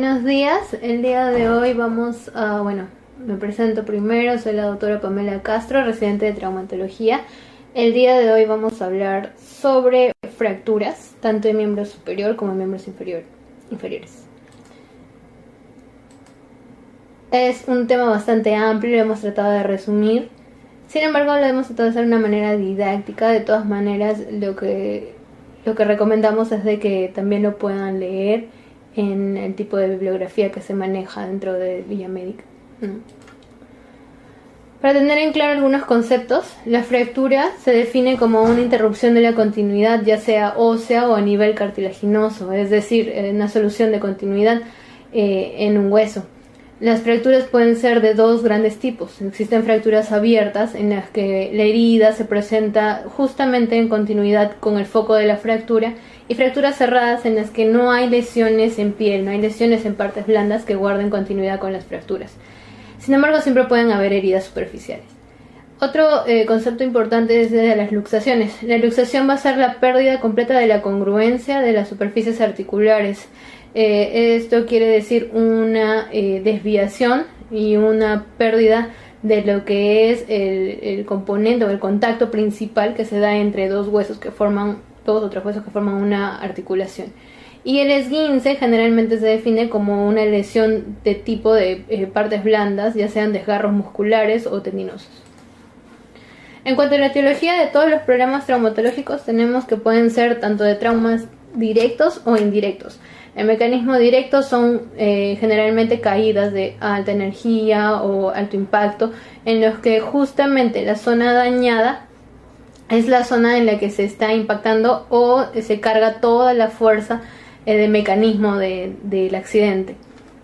Buenos días, el día de hoy me presento primero, soy la doctora Pamela Castro, residente de traumatología. El día de hoy vamos a hablar sobre fracturas, tanto de miembro superior como de miembros inferiores. Es un tema bastante amplio, lo hemos tratado de resumir, sin embargo lo hemos tratado de hacer de una manera didáctica. De todas maneras, lo que recomendamos es de que también lo puedan leer en el tipo de bibliografía que se maneja dentro de Villa Médica. Para tener en claro algunos conceptos, la fractura se define como una interrupción de la continuidad, ya sea ósea o a nivel cartilaginoso, es decir, una solución de continuidad en un hueso. Las fracturas pueden ser de dos grandes tipos. Existen fracturas abiertas, en las que la herida se presenta justamente en continuidad con el foco de la fractura, y fracturas cerradas, en las que no hay lesiones en piel, no hay lesiones en partes blandas que guarden continuidad con las fracturas. Sin embargo, siempre pueden haber heridas superficiales. Otro concepto importante es de las luxaciones. La luxación va a ser la pérdida completa de la congruencia de las superficies articulares. Esto quiere decir una desviación y una pérdida de lo que es el componente o el contacto principal que se da entre dos huesos que forman una articulación. Y el esguince generalmente se define como una lesión de tipo de partes blandas, ya sean desgarros musculares o tendinosos. En cuanto a la etiología de todos los problemas traumatológicos, tenemos que pueden ser tanto de traumas directos o indirectos. El mecanismo directo son generalmente caídas de alta energía o alto impacto, en los que justamente la zona dañada es la zona en la que se está impactando o se carga toda la fuerza de mecanismo del accidente.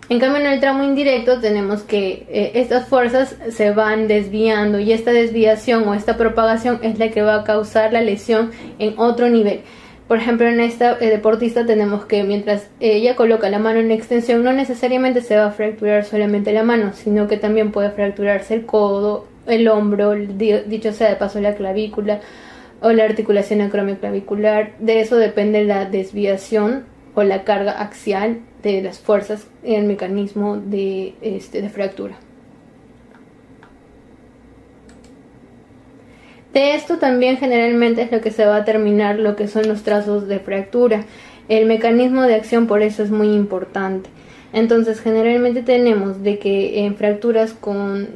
En cambio, en el trauma indirecto tenemos que estas fuerzas se van desviando, y esta desviación o esta propagación es la que va a causar la lesión en otro nivel. Por ejemplo, en esta deportista tenemos que mientras ella coloca la mano en extensión, no necesariamente se va a fracturar solamente la mano, sino que también puede fracturarse el codo, el hombro, dicho sea de paso la clavícula o la articulación acromioclavicular. De eso depende la desviación o la carga axial de las fuerzas en el mecanismo de fractura. De esto también generalmente es lo que se va a terminar lo que son los trazos de fractura. El mecanismo de acción por eso es muy importante. Entonces generalmente tenemos de que en fracturas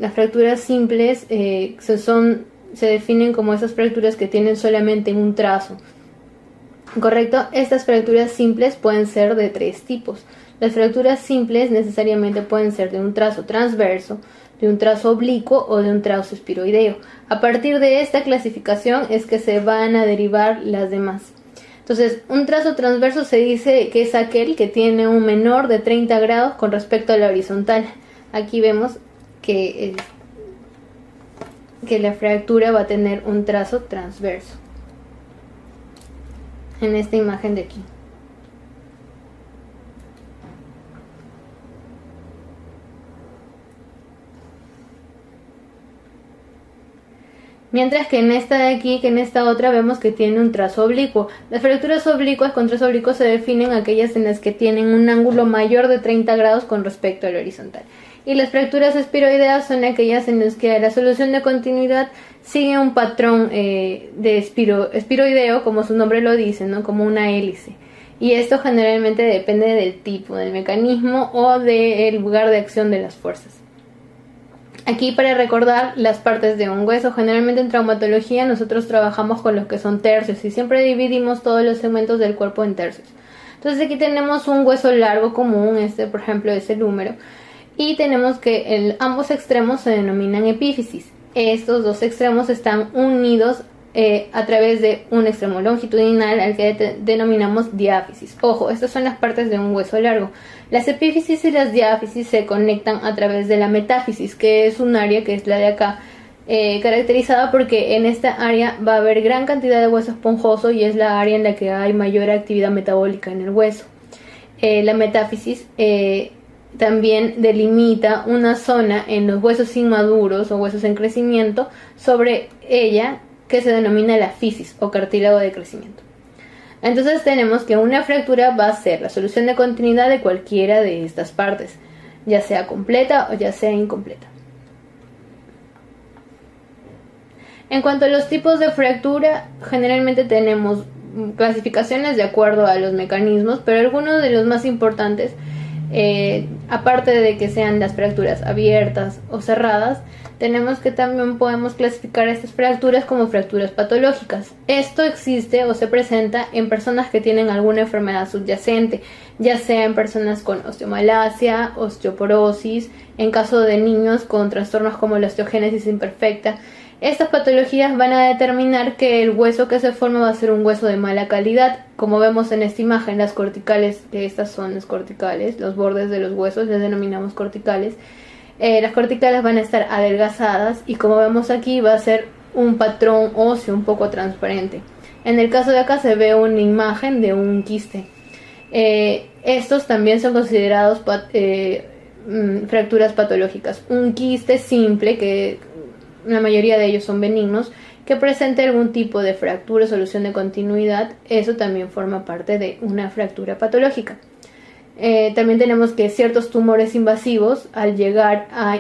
las fracturas simples se definen como esas fracturas que tienen solamente un trazo. Correcto, estas fracturas simples pueden ser de tres tipos. Las fracturas simples necesariamente pueden ser de un trazo transverso, de un trazo oblicuo o de un trazo espiroideo. A partir de esta clasificación es que se van a derivar las demás. Entonces, un trazo transverso se dice que es aquel que tiene un menor de 30 grados con respecto a la horizontal. Aquí vemos que la fractura va a tener un trazo transverso en esta imagen de aquí. Mientras que en esta de aquí, que en esta otra, vemos que tiene un trazo oblicuo. Las fracturas oblicuas con trazo oblicuo se definen aquellas en las que tienen un ángulo mayor de 30 grados con respecto al horizontal. Y las fracturas espiroideas son aquellas en las que la solución de continuidad sigue un patrón de espiroideo, como su nombre lo dice, ¿no? Como una hélice. Y esto generalmente depende del tipo, del mecanismo o del lugar de acción de las fuerzas. Aquí, para recordar las partes de un hueso, generalmente en traumatología nosotros trabajamos con los que son tercios y siempre dividimos todos los segmentos del cuerpo en tercios. Entonces aquí tenemos un hueso largo común, por ejemplo es el húmero, y tenemos que ambos extremos se denominan epífisis. Estos dos extremos están unidos a través de un extremo longitudinal al que denominamos diáfisis. Ojo, estas son las partes de un hueso largo. Las epífisis y las diáfisis se conectan a través de la metáfisis, que es un área que es la de acá, caracterizada porque en esta área va a haber gran cantidad de hueso esponjoso y es la área en la que hay mayor actividad metabólica en el hueso. La metáfisis también delimita una zona en los huesos inmaduros o huesos en crecimiento sobre ella, que se denomina la fisis o cartílago de crecimiento. Entonces tenemos que una fractura va a ser la solución de continuidad de cualquiera de estas partes, ya sea completa o ya sea incompleta. En cuanto a los tipos de fractura, generalmente tenemos clasificaciones de acuerdo a los mecanismos, pero algunos de los más importantes, aparte de que sean las fracturas abiertas o cerradas, tenemos que también podemos clasificar estas fracturas como fracturas patológicas. Esto existe o se presenta en personas que tienen alguna enfermedad subyacente, ya sea en personas con osteomalacia, osteoporosis, en caso de niños con trastornos como la osteogénesis imperfecta. Estas patologías van a determinar que el hueso que se forma va a ser un hueso de mala calidad. Como vemos en esta imagen, las corticales, que estas son las corticales, los bordes de los huesos les denominamos corticales. Las corticales van a estar adelgazadas y como vemos aquí va a ser un patrón óseo un poco transparente. En el caso de acá se ve una imagen de un quiste. Estos también son considerados fracturas patológicas. Un quiste simple, que la mayoría de ellos son benignos, que presente algún tipo de fractura o solución de continuidad, eso también forma parte de una fractura patológica. También tenemos que ciertos tumores invasivos, al llegar a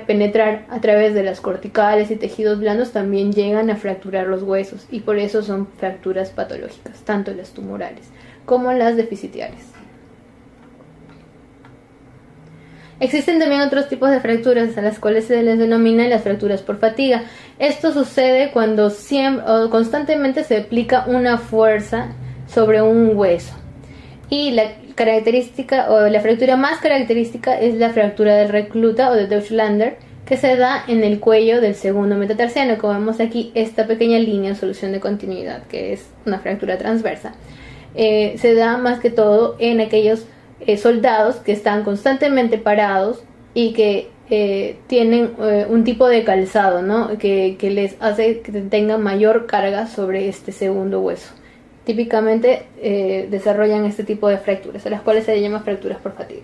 penetrar a través de las corticales y tejidos blandos, también llegan a fracturar los huesos, y por eso son fracturas patológicas, tanto las tumorales como las deficitarias. Existen también otros tipos de fracturas a las cuales se les denomina las fracturas por fatiga. Esto sucede cuando constantemente se aplica una fuerza sobre un hueso. Y la característica o la fractura más característica es la fractura del recluta o de Deutschlander, que se da en el cuello del segundo metatarsiano. Como vemos aquí, esta pequeña línea en solución de continuidad, que es una fractura transversa, se da más que todo en aquellos soldados que están constantemente parados y que tienen un tipo de calzado, ¿no? que les hace que tengan mayor carga sobre este segundo hueso. Típicamente desarrollan este tipo de fracturas, a las cuales se llama fracturas por fatiga.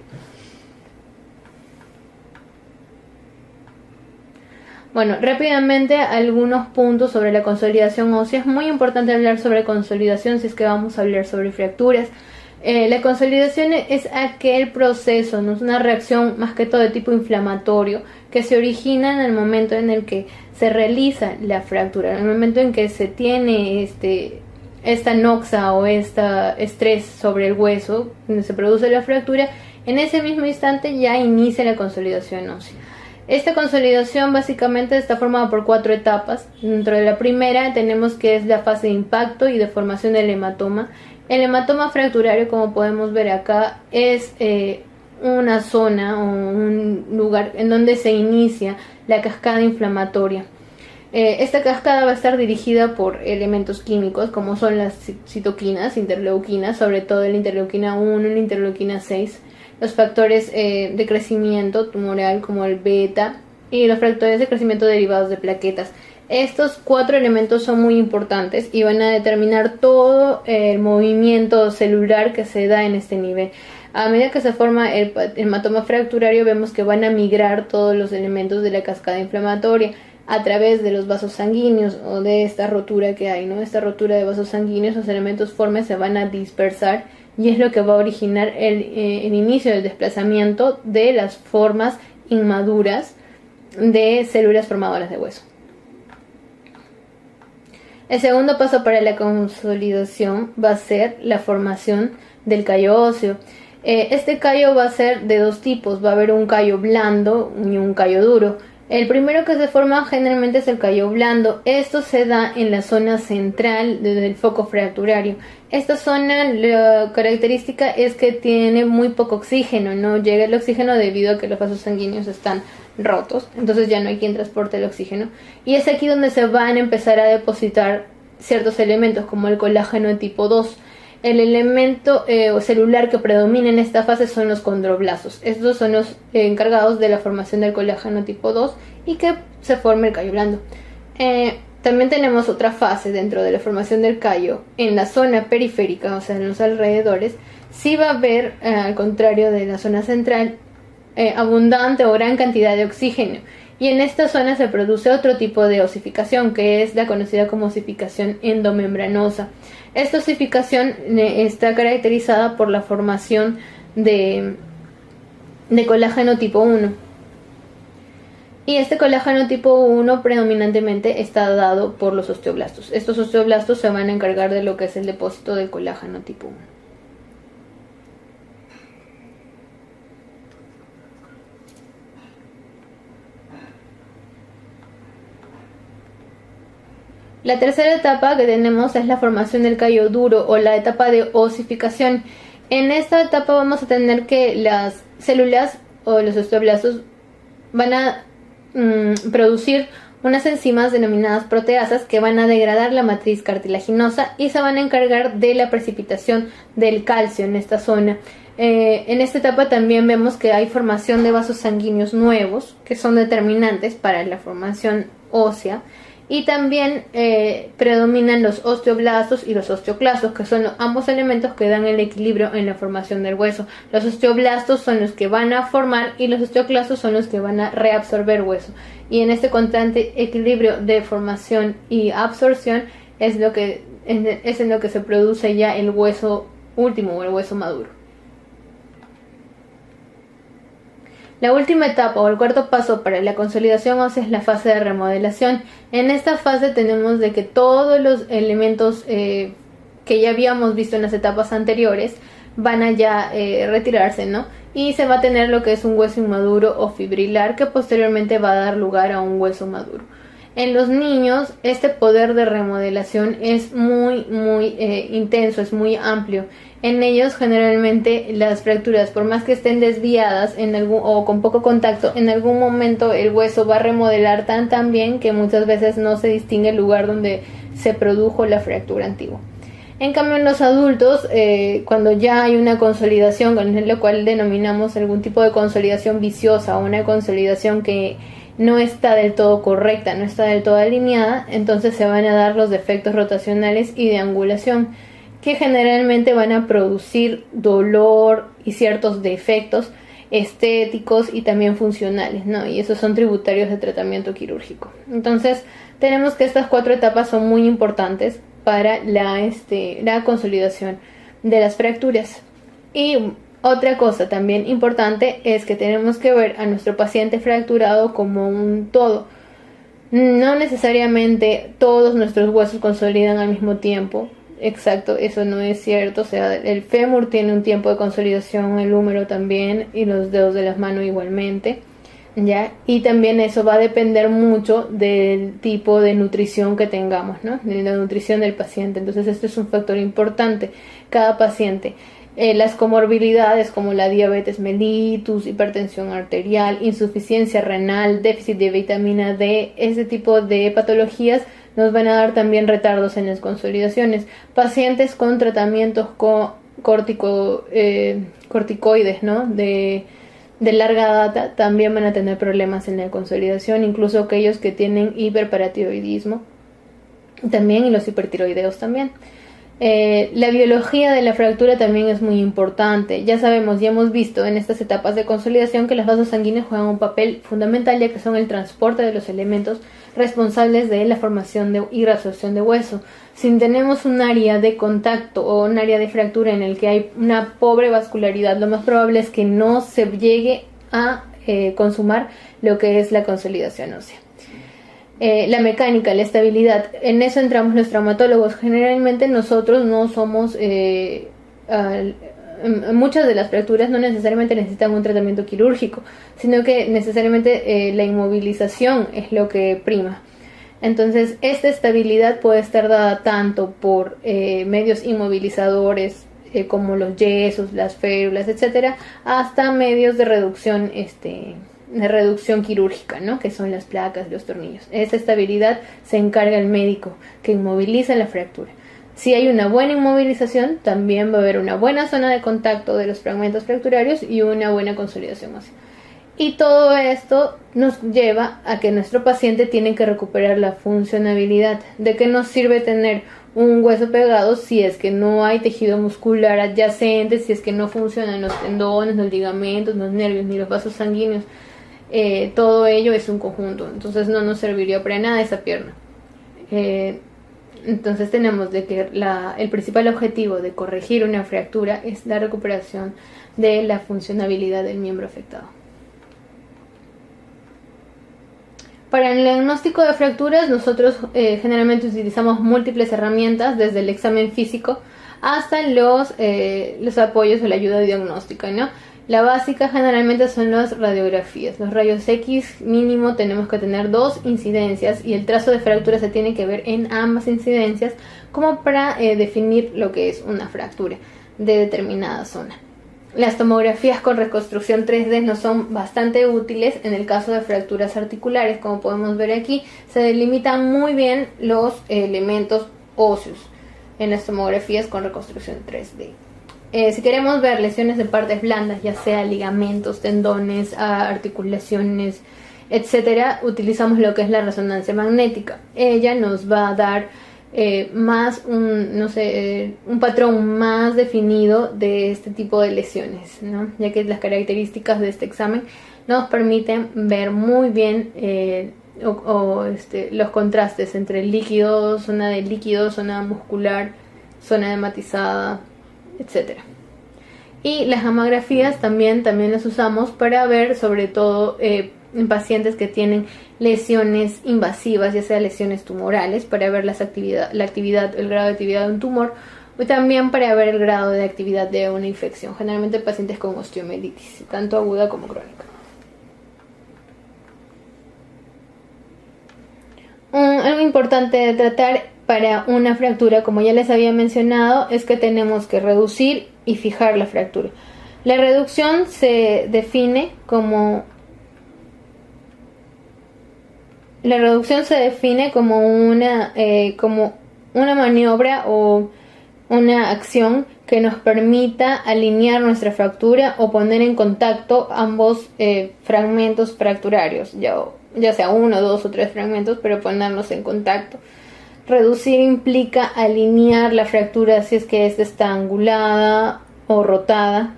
Bueno, rápidamente algunos puntos sobre la consolidación ósea. Es muy importante hablar sobre consolidación si es que vamos a hablar sobre fracturas. La consolidación es aquel proceso, no es una reacción más que todo de tipo inflamatorio que se origina en el momento en el que se realiza la fractura, en el momento en que se tiene esta noxa o este estrés sobre el hueso, donde se produce la fractura. En ese mismo instante ya inicia la consolidación ósea. Esta consolidación básicamente está formada por 4 etapas. Dentro de la primera tenemos que es la fase de impacto y de formación del hematoma. El hematoma fracturario, como podemos ver acá, es una zona o un lugar en donde se inicia la cascada inflamatoria. Esta cascada va a estar dirigida por elementos químicos como son las citoquinas, interleuquinas, sobre todo la interleuquina 1 y la interleuquina 6, los factores de crecimiento tumoral como el beta y los factores de crecimiento derivados de plaquetas. Estos 4 elementos son muy importantes y van a determinar todo el movimiento celular que se da en este nivel. A medida que se forma el hematoma fracturario, vemos que van a migrar todos los elementos de la cascada inflamatoria a través de los vasos sanguíneos o de esta rotura que hay, ¿no? Esta rotura de vasos sanguíneos, los elementos formes se van a dispersar y es lo que va a originar el inicio del desplazamiento de las formas inmaduras de células formadoras de hueso. El segundo paso para la consolidación va a ser la formación del callo óseo. Este callo va a ser de 2 tipos, va a haber un callo blando y un callo duro. El primero que se forma generalmente es el callo blando. Esto se da en la zona central del foco fracturario. Esta zona, la característica es que tiene muy poco oxígeno, no llega el oxígeno debido a que los vasos sanguíneos están rotos, entonces ya no hay quien transporte el oxígeno, y es aquí donde se van a empezar a depositar ciertos elementos como el colágeno tipo 2. El elemento celular que predomina en esta fase son los condroblastos. Estos son los encargados de la formación del colágeno tipo 2 y que se forme el callo blando. También tenemos otra fase dentro de la formación del callo en la zona periférica, o sea en los alrededores. Sí va a haber, al contrario de la zona central, abundante o gran cantidad de oxígeno. Y en esta zona se produce otro tipo de osificación, que es la conocida como osificación endomembranosa. Esta osificación está caracterizada por la formación de colágeno tipo 1. Y este colágeno tipo 1 predominantemente está dado por los osteoblastos. Estos osteoblastos se van a encargar de lo que es el depósito del colágeno tipo 1. La tercera etapa que tenemos es la formación del callo duro o la etapa de osificación. En esta etapa vamos a tener que las células o los osteoblastos van a producir unas enzimas denominadas proteasas que van a degradar la matriz cartilaginosa y se van a encargar de la precipitación del calcio en esta zona. En esta etapa también vemos que hay formación de vasos sanguíneos nuevos que son determinantes para la formación ósea. Y también predominan los osteoblastos y los osteoclastos, que son ambos elementos que dan el equilibrio en la formación del hueso. Los osteoblastos son los que van a formar y los osteoclastos son los que van a reabsorber hueso. Y en este constante equilibrio de formación y absorción es en lo que se produce ya el hueso último o el hueso maduro. La última etapa o el cuarto paso para la consolidación ósea es la fase de remodelación. En esta fase tenemos de que todos los elementos que ya habíamos visto en las etapas anteriores van a ya retirarse, ¿no? Y se va a tener lo que es un hueso inmaduro o fibrilar que posteriormente va a dar lugar a un hueso maduro. En los niños este poder de remodelación es muy intenso, es muy amplio. En ellos generalmente las fracturas, por más que estén desviadas o con poco contacto, en algún momento el hueso va a remodelar tan bien que muchas veces no se distingue el lugar donde se produjo la fractura antigua. En cambio en los adultos, cuando ya hay una consolidación, con lo cual denominamos algún tipo de consolidación viciosa o una consolidación que no está del todo correcta, no está del todo alineada, entonces se van a dar los defectos rotacionales y de angulación, que generalmente van a producir dolor y ciertos defectos estéticos y también funcionales, ¿no? Y esos son tributarios de tratamiento quirúrgico. Entonces, tenemos que estas 4 etapas son muy importantes para la consolidación de las fracturas. Y otra cosa también importante es que tenemos que ver a nuestro paciente fracturado como un todo. No necesariamente todos nuestros huesos consolidan al mismo tiempo. Exacto, eso no es cierto. O sea, el fémur tiene un tiempo de consolidación, el húmero también y los dedos de las manos igualmente, ¿ya? Y también eso va a depender mucho del tipo de nutrición que tengamos, ¿no? De la nutrición del paciente. Entonces, esto es un factor importante. Cada paciente. Las comorbilidades como la diabetes mellitus, hipertensión arterial, insuficiencia renal, déficit de vitamina D, ese tipo de patologías nos van a dar también retardos en las consolidaciones. Pacientes con tratamientos corticoides, ¿no? de larga data también van a tener problemas en la consolidación, incluso aquellos que tienen hiperparatiroidismo también y los hipertiroideos también. La biología de la fractura también es muy importante. Ya sabemos, ya hemos visto en estas etapas de consolidación que los vasos sanguíneos juegan un papel fundamental, ya que son el transporte de los elementos responsables de la formación y reabsorción de hueso. Si tenemos un área de contacto o un área de fractura en el que hay una pobre vascularidad, lo más probable es que no se llegue a consumar lo que es la consolidación ósea. La mecánica, la estabilidad, en eso entramos los traumatólogos. Generalmente nosotros no somos, muchas de las fracturas no necesariamente necesitan un tratamiento quirúrgico, sino que necesariamente la inmovilización es lo que prima. Entonces esta estabilidad puede estar dada tanto por medios inmovilizadores como los yesos, las férulas, etcétera, hasta medios de reducción quirúrgica, ¿no? Que son las placas, los tornillos. Esa estabilidad se encarga el médico que inmoviliza la fractura. Si hay una buena inmovilización, también va a haber una buena zona de contacto de los fragmentos fracturarios y una buena consolidación ósea. Y todo esto nos lleva a que nuestro paciente tiene que recuperar la funcionabilidad. ¿De qué nos sirve tener un hueso pegado si es que no hay tejido muscular adyacente, si es que no funcionan los tendones, los ligamentos, los nervios ni los vasos sanguíneos. Todo ello es un conjunto, entonces no nos serviría para nada esa pierna. Entonces tenemos de que el principal objetivo de corregir una fractura es la recuperación de la funcionabilidad del miembro afectado. Para el diagnóstico de fracturas nosotros generalmente utilizamos múltiples herramientas, desde el examen físico hasta los apoyos o la ayuda diagnóstica, ¿no? La básica generalmente son las radiografías. Los rayos X mínimo tenemos que tener 2 incidencias y el trazo de fractura se tiene que ver en ambas incidencias como para definir lo que es una fractura de determinada zona. Las tomografías con reconstrucción 3D nos son bastante útiles en el caso de fracturas articulares. Como podemos ver aquí, se delimitan muy bien los elementos óseos en las tomografías con reconstrucción 3D. Si queremos ver lesiones de partes blandas, ya sea ligamentos, tendones, articulaciones, etcétera, utilizamos lo que es la resonancia magnética. Ella nos va a dar un patrón más definido de este tipo de lesiones, ¿no? Ya que las características de este examen nos permiten ver muy bien los contrastes entre líquido, zona muscular, zona hematizada, etcétera. Y las gamografías también las usamos para ver sobre todo en pacientes que tienen lesiones invasivas, ya sea lesiones tumorales, para ver el grado de actividad de un tumor, o también para ver el grado de actividad de una infección, generalmente pacientes con osteomielitis, tanto aguda como crónica. Algo importante de tratar para una fractura, como ya les había mencionado, es que tenemos que reducir y fijar la fractura. La reducción se define como una maniobra o una acción que nos permita alinear nuestra fractura o poner en contacto ambos fragmentos fracturarios, ya sea 1, 2 o 3 fragmentos, pero ponerlos en contacto. Reducir implica alinear la fractura si es que ésta está angulada o rotada,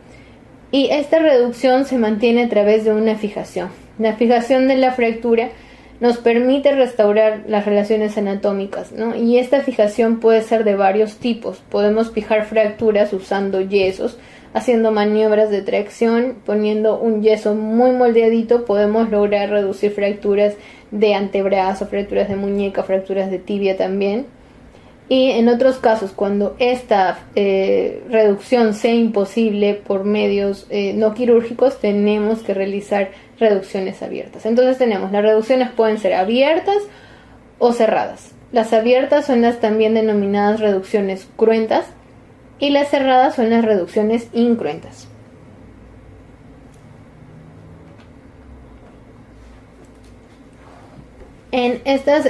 y esta reducción se mantiene a través de una fijación. La fijación de la fractura nos permite restaurar las relaciones anatómicas, ¿no? Y esta fijación puede ser de varios tipos. Podemos fijar fracturas usando yesos, haciendo maniobras de tracción, poniendo un yeso muy moldeadito. Podemos lograr reducir fracturas de antebrazo, fracturas de muñeca, fracturas de tibia también. Y en otros casos, cuando esta reducción sea imposible por medios no quirúrgicos, tenemos que realizar reducciones abiertas. Entonces las reducciones pueden ser abiertas o cerradas. Las abiertas son las también denominadas reducciones cruentas y las cerradas son las reducciones incruentas. En estas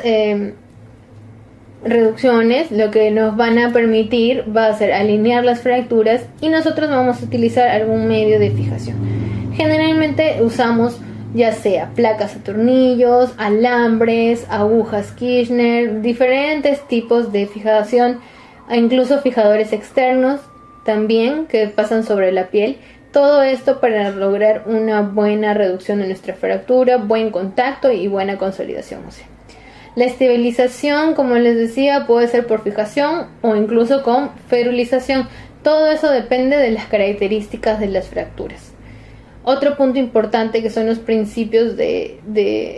reducciones lo que nos van a permitir va a ser alinear las fracturas y nosotros vamos a utilizar algún medio de fijación. Generalmente usamos ya sea placas a tornillos, alambres, agujas Kirchner, diferentes tipos de fijación, incluso fijadores externos también que pasan sobre la piel. Todo esto para lograr una buena reducción de nuestra fractura, buen contacto y buena consolidación ósea. La estabilización, como les decía, puede ser por fijación o incluso con ferulización. Todo eso depende de las características de las fracturas. Otro punto importante que son los principios de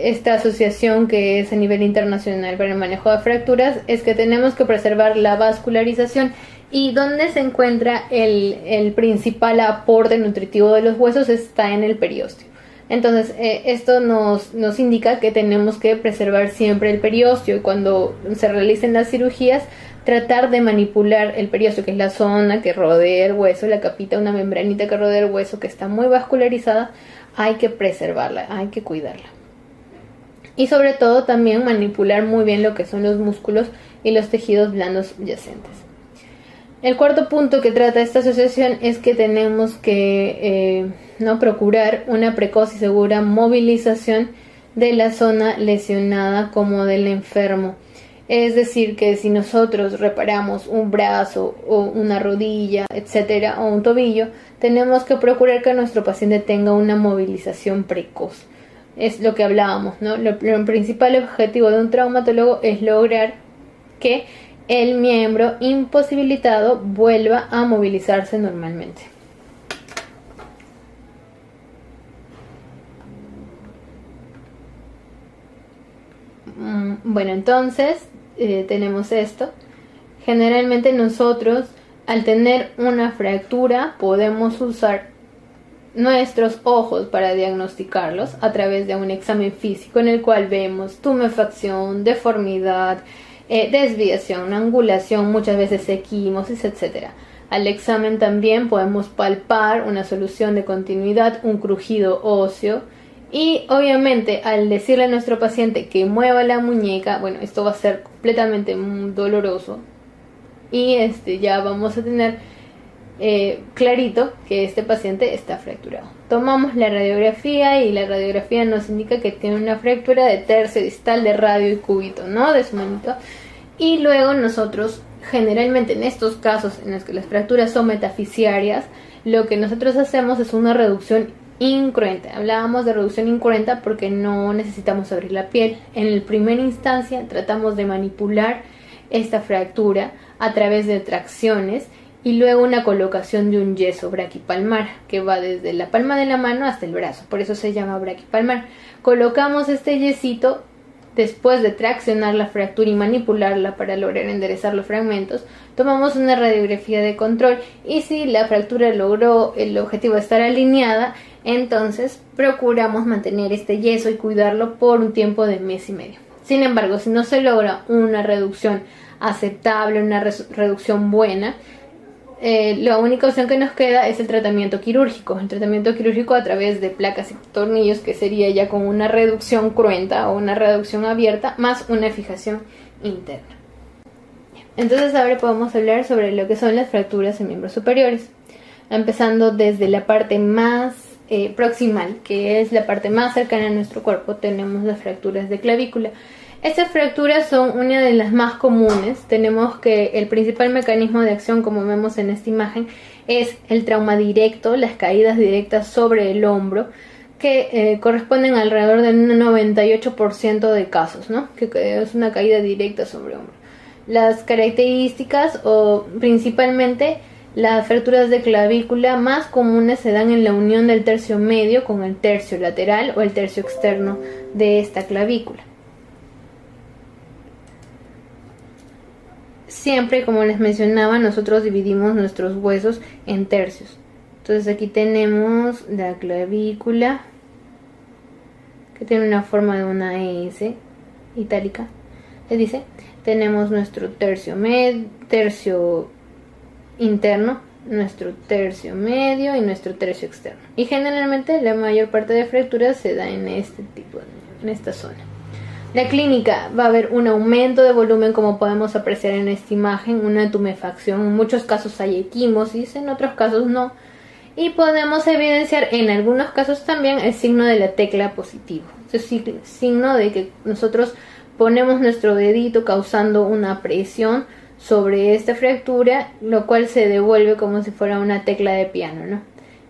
esta asociación que es a nivel internacional para el manejo de fracturas es que tenemos que preservar la vascularización. Y donde se encuentra el principal aporte nutritivo de los huesos está en el periósteo. Entonces esto nos indica que tenemos que preservar siempre el periósteo, y cuando se realicen las cirugías tratar de manipular el periósteo, que es la zona que rodea el hueso, la capita, una membranita que rodea el hueso que está muy vascularizada. Hay que preservarla, hay que cuidarla. Y sobre todo también manipular muy bien lo que son los músculos y los tejidos blandos yacentes. El cuarto punto que trata esta asociación es que tenemos que procurar una precoz y segura movilización de la zona lesionada como del enfermo. Es decir, que si nosotros reparamos un brazo o una rodilla, etcétera, o un tobillo, tenemos que procurar que nuestro paciente tenga una movilización precoz. Es lo que hablábamos, ¿no? El principal objetivo de un traumatólogo es lograr que el miembro imposibilitado vuelva a movilizarse normalmente. Bueno, entonces tenemos esto. Generalmente nosotros, al tener una fractura, podemos usar nuestros ojos para diagnosticarlos a través de un examen físico en el cual vemos tumefacción, deformidad, desviación, angulación, muchas veces equimosis, etc. Al examen también podemos palpar una solución de continuidad, un crujido óseo. Y obviamente al decirle a nuestro paciente que mueva la muñeca, bueno, esto va a ser completamente doloroso. Y ya vamos a tener clarito que este paciente está fracturado. Tomamos la radiografía y la radiografía nos indica que tiene una fractura de tercio distal de radio y cúbito, ¿no? De su manito. Y luego nosotros, generalmente en estos casos en los que las fracturas son metafisiarias, lo que nosotros hacemos es una reducción incruenta. Hablábamos de reducción incruenta porque no necesitamos abrir la piel. En la primera instancia tratamos de manipular esta fractura a través de tracciones y luego una colocación de un yeso braquipalmar que va desde la palma de la mano hasta el brazo, por eso se llama braquipalmar. Colocamos este yesito después de traccionar la fractura y manipularla para lograr enderezar los fragmentos. Tomamos una radiografía de control y si la fractura logró el objetivo de estar alineada, entonces procuramos mantener este yeso y cuidarlo por un tiempo de mes y medio. Sin embargo, si no se logra una reducción aceptable, una reducción buena, la única opción que nos queda es el tratamiento quirúrgico. El tratamiento quirúrgico a través de placas y tornillos, que sería ya con una reducción cruenta o una reducción abierta más una fijación interna. Entonces ahora podemos hablar sobre lo que son las fracturas en miembros superiores. Empezando desde la parte más proximal, que es la parte más cercana a nuestro cuerpo, tenemos las fracturas de clavícula. Estas fracturas son una de las más comunes. Tenemos que el principal mecanismo de acción, como vemos en esta imagen, es el trauma directo, las caídas directas sobre el hombro, que corresponden alrededor del 98% de casos, ¿no? Que es una caída directa sobre el hombro. Las características o principalmente las fracturas de clavícula más comunes se dan en la unión del tercio medio con el tercio lateral o el tercio externo de esta clavícula. Siempre, como les mencionaba, nosotros dividimos nuestros huesos en tercios. Entonces aquí tenemos la clavícula, que tiene una forma de una S itálica. Les dice, tenemos nuestro tercio interno, nuestro tercio medio y nuestro tercio externo. Y generalmente la mayor parte de fracturas se da en este tipo, en esta zona. La clínica va a haber un aumento de volumen, como podemos apreciar en esta imagen, una tumefacción. En muchos casos hay equimosis, en otros casos no. Y podemos evidenciar en algunos casos también el signo de la tecla positivo. Es el signo de que nosotros ponemos nuestro dedito causando una presión sobre esta fractura, lo cual se devuelve como si fuera una tecla de piano, ¿no?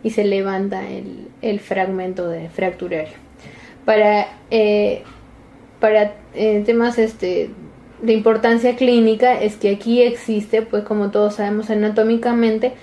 Y se levanta el fragmento de fracturario. Para temas de importancia clínica es que aquí existe, pues como todos sabemos anatómicamente,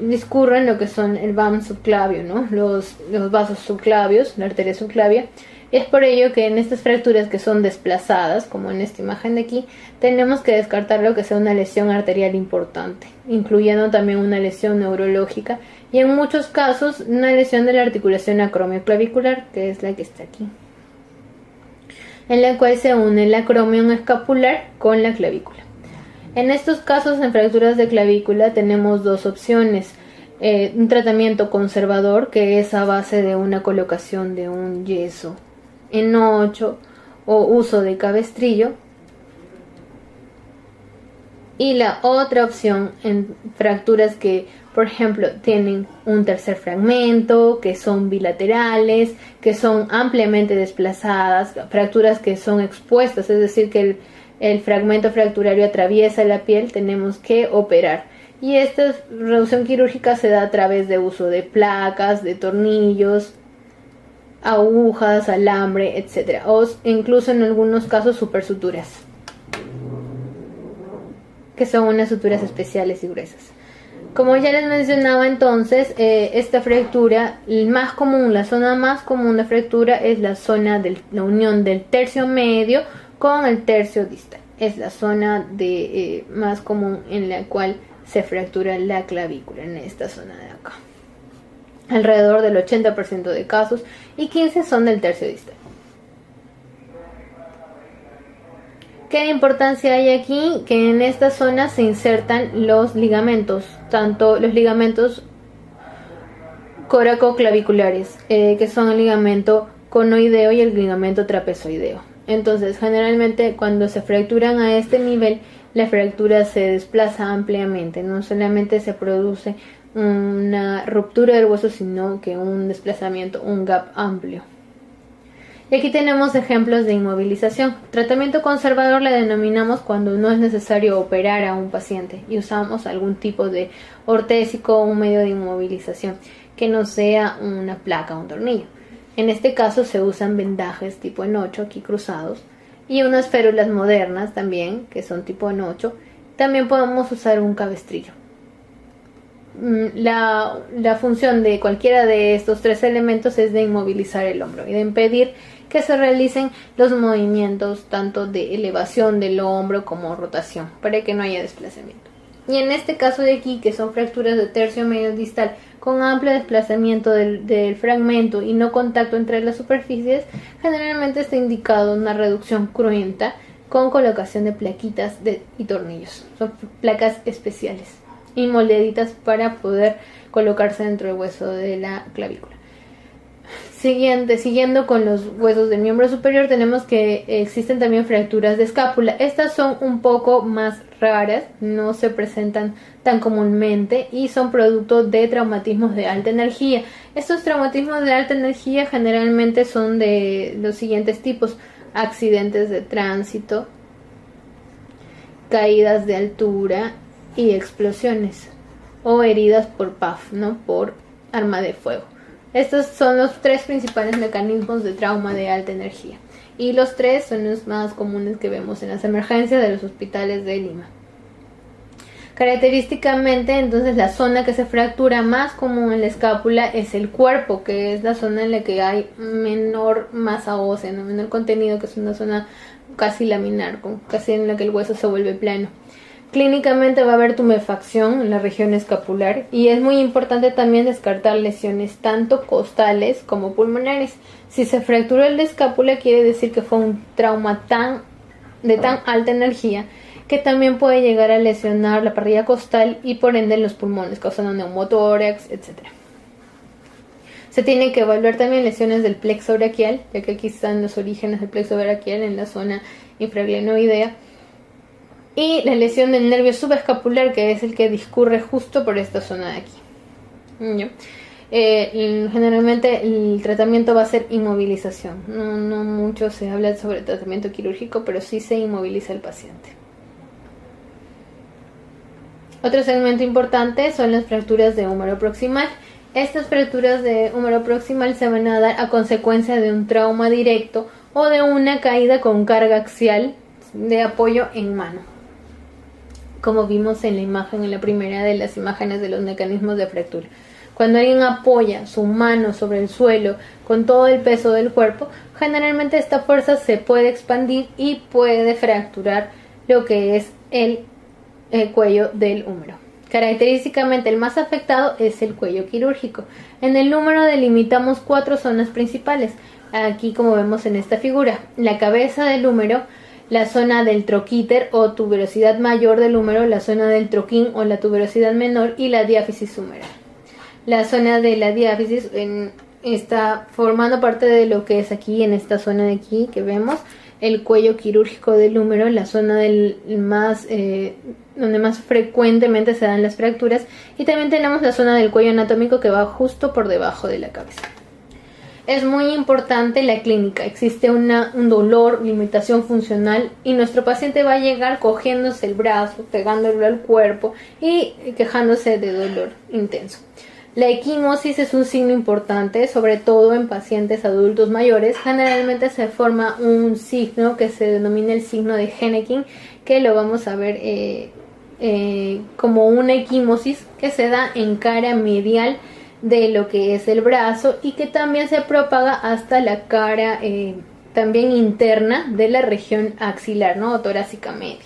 discurren lo que son el VAM subclavio, ¿no? Los vasos subclavios, la arteria subclavia. Es por ello que en estas fracturas que son desplazadas, como en esta imagen de aquí, tenemos que descartar lo que sea una lesión arterial importante, incluyendo también una lesión neurológica y en muchos casos una lesión de la articulación acromioclavicular, que es la que está aquí, en la cual se une el acromion escapular con la clavícula. En estos casos, en fracturas de clavícula, tenemos dos opciones. Un tratamiento conservador, que es a base de una colocación de un yeso en 8 o uso de cabestrillo. Y la otra opción en fracturas que, por ejemplo, tienen un tercer fragmento, que son bilaterales, que son ampliamente desplazadas, fracturas que son expuestas, es decir, que el fragmento fracturario atraviesa la piel, tenemos que operar. Y esta reducción quirúrgica se da a través de uso de placas, de tornillos, agujas, alambre, etc. O incluso en algunos casos supersuturas, que son unas suturas especiales y gruesas. Como ya les mencionaba entonces, esta fractura, la zona más común de fractura es la zona de la unión del tercio medio con el tercio distal. Es la zona más común en la cual se fractura la clavícula, en esta zona de acá. Alrededor del 80% de casos, y 15 son del tercio distal. ¿Qué importancia hay aquí? Que en esta zona se insertan los ligamentos, tanto los ligamentos coracoclaviculares, que son el ligamento conoideo y el ligamento trapezoideo. Entonces, generalmente cuando se fracturan a este nivel, la fractura se desplaza ampliamente, no solamente se produce una ruptura del hueso, sino que un desplazamiento, un gap amplio. Y aquí tenemos ejemplos de inmovilización. Tratamiento conservador le denominamos cuando no es necesario operar a un paciente y usamos algún tipo de ortésico o un medio de inmovilización que no sea una placa o un tornillo. En este caso se usan vendajes tipo en 8, aquí cruzados, y unas férulas modernas también, que son tipo en 8. También podemos usar un cabestrillo. La función de cualquiera de estos tres elementos es de inmovilizar el hombro y de impedir que se realicen los movimientos tanto de elevación del hombro como rotación, para que no haya desplazamiento. Y en este caso de aquí, que son fracturas de tercio medio distal con amplio desplazamiento del fragmento y no contacto entre las superficies, generalmente está indicado una reducción cruenta con colocación de plaquitas y tornillos. Son placas especiales y moldeditas para poder colocarse dentro del hueso de la clavícula. Siguiendo con los huesos del miembro superior, tenemos que existen también fracturas de escápula. Estas son un poco más raras, no se presentan tan comúnmente y son producto de traumatismos de alta energía. Estos traumatismos de alta energía generalmente son de los siguientes tipos: accidentes de tránsito, caídas de altura y explosiones, o heridas por PAF, ¿no? Por arma de fuego. Estos son los tres principales mecanismos de trauma de alta energía, y los tres son los más comunes que vemos en las emergencias de los hospitales de Lima. Característicamente, entonces, la zona que se fractura más común en la escápula es el cuerpo, que es la zona en la que hay menor masa ósea, ¿no? Menor contenido, que es una zona casi laminar, casi en la que el hueso se vuelve plano. Clínicamente va a haber tumefacción en la región escapular, y es muy importante también descartar lesiones tanto costales como pulmonares. Si se fracturó el de escápula, quiere decir que fue un trauma de tan alta energía que también puede llegar a lesionar la parrilla costal y por ende los pulmones, causando neumotórax, etc. Se tiene que evaluar también lesiones del plexo braquial, ya que aquí están los orígenes del plexo braquial en la zona infraglenoidea, y la lesión del nervio subescapular, que es el que discurre justo por esta zona de aquí. Generalmente el tratamiento va a ser inmovilización. No mucho se habla sobre tratamiento quirúrgico, pero sí se inmoviliza al paciente. Otro segmento importante son las fracturas de húmero proximal. Estas fracturas de húmero proximal se van a dar a consecuencia de un trauma directo o de una caída con carga axial de apoyo en mano, como vimos en la imagen, en la primera de las imágenes de los mecanismos de fractura. Cuando alguien apoya su mano sobre el suelo con todo el peso del cuerpo, generalmente esta fuerza se puede expandir y puede fracturar lo que es el cuello del húmero. Característicamente el más afectado es el cuello quirúrgico. En el húmero delimitamos 4 zonas principales, aquí como vemos en esta figura: la cabeza del húmero, la zona del troquíter o tuberosidad mayor del húmero, la zona del troquín o la tuberosidad menor, y la diáfisis humeral. La zona de la diáfisis está formando parte de lo que es aquí, en esta zona de aquí que vemos, el cuello quirúrgico del húmero, la zona donde más frecuentemente se dan las fracturas, y también tenemos la zona del cuello anatómico que va justo por debajo de la cabeza. Es muy importante la clínica. Existe un dolor, limitación funcional y nuestro paciente va a llegar cogiéndose el brazo, pegándolo al cuerpo y quejándose de dolor intenso. La equimosis es un signo importante, sobre todo en pacientes adultos mayores. Generalmente se forma un signo que se denomina el signo de Henneking, que lo vamos a ver como una equimosis que se da en cara medial de lo que es el brazo y que también se propaga hasta la cara también interna de la región axilar, ¿no? O torácica media.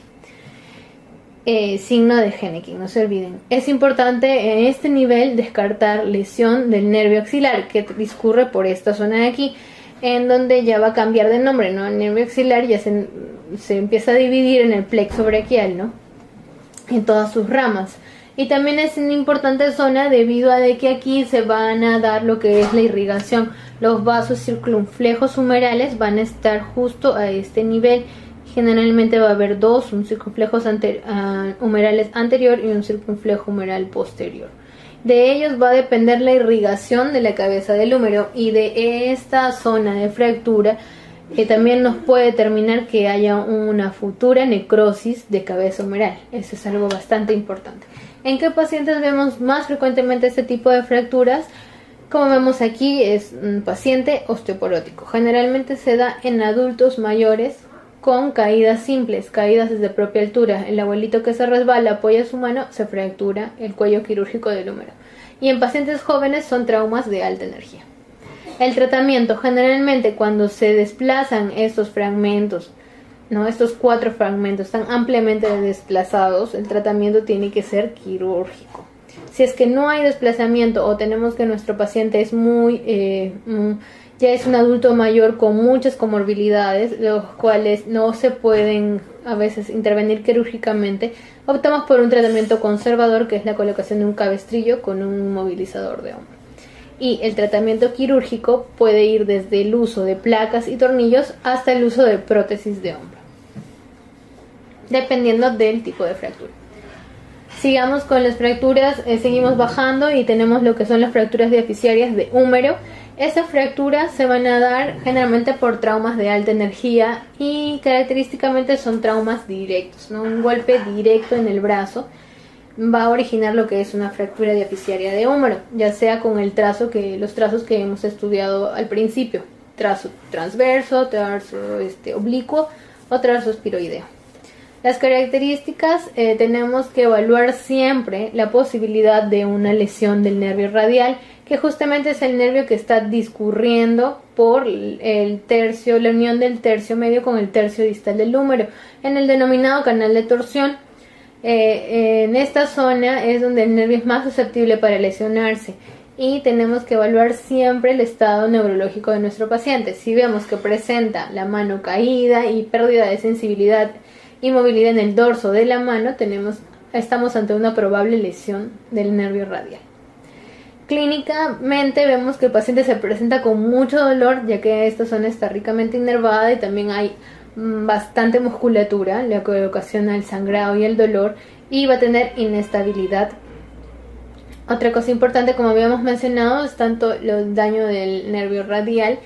Signo de Henneking, no se olviden. Es importante en este nivel descartar lesión del nervio axilar que discurre por esta zona de aquí, en donde ya va a cambiar de nombre, ¿no? El nervio axilar ya se empieza a dividir en el plexo braquial, ¿no? En todas sus ramas. Y también es una importante zona debido a de que aquí se van a dar lo que es la irrigación. Los vasos circunflejos humerales van a estar justo a este nivel. Generalmente va a haber dos, un circunflejo humerales anterior y un circunflejo humeral posterior. De ellos va a depender la irrigación de la cabeza del húmero, y de esta zona de fractura también nos puede determinar que haya una futura necrosis de cabeza humeral. Eso es algo bastante importante. ¿En qué pacientes vemos más frecuentemente este tipo de fracturas? Como vemos aquí, es un paciente osteoporótico. Generalmente se da en adultos mayores con caídas simples, caídas desde propia altura. El abuelito que se resbala, apoya su mano, se fractura el cuello quirúrgico del húmero. Y en pacientes jóvenes son traumas de alta energía. El tratamiento, generalmente cuando se desplazan estos fragmentos, ¿no? Estos 4 fragmentos están ampliamente desplazados, el tratamiento tiene que ser quirúrgico. Si es que no hay desplazamiento o tenemos que nuestro paciente es ya es un adulto mayor con muchas comorbilidades, los cuales no se pueden a veces intervenir quirúrgicamente, optamos por un tratamiento conservador, que es la colocación de un cabestrillo con un movilizador de hombro. Y el tratamiento quirúrgico puede ir desde el uso de placas y tornillos hasta el uso de prótesis de hombro, dependiendo del tipo de fractura. Sigamos con las fracturas, seguimos bajando y tenemos lo que son las fracturas diafisiarias de húmero. Estas fracturas se van a dar generalmente por traumas de alta energía y característicamente son traumas directos, ¿no? Un golpe directo en el brazo va a originar lo que es una fractura diafisiaria de húmero, ya sea con los trazos que hemos estudiado al principio, trazo transverso, trazo oblicuo o trazo espiroideo. Las características, tenemos que evaluar siempre la posibilidad de una lesión del nervio radial, que justamente es el nervio que está discurriendo por la unión del tercio medio con el tercio distal del húmero, en el denominado canal de torsión. En esta zona es donde el nervio es más susceptible para lesionarse, y tenemos que evaluar siempre el estado neurológico de nuestro paciente. Si vemos que presenta la mano caída y pérdida de sensibilidad y movilidad en el dorso de la mano, estamos ante una probable lesión del nervio radial. Clínicamente vemos que el paciente se presenta con mucho dolor, ya que esta zona está ricamente inervada y también hay bastante musculatura, lo que ocasiona el sangrado y el dolor, y va a tener inestabilidad. Otra cosa importante, como habíamos mencionado, es tanto el daño del nervio radial,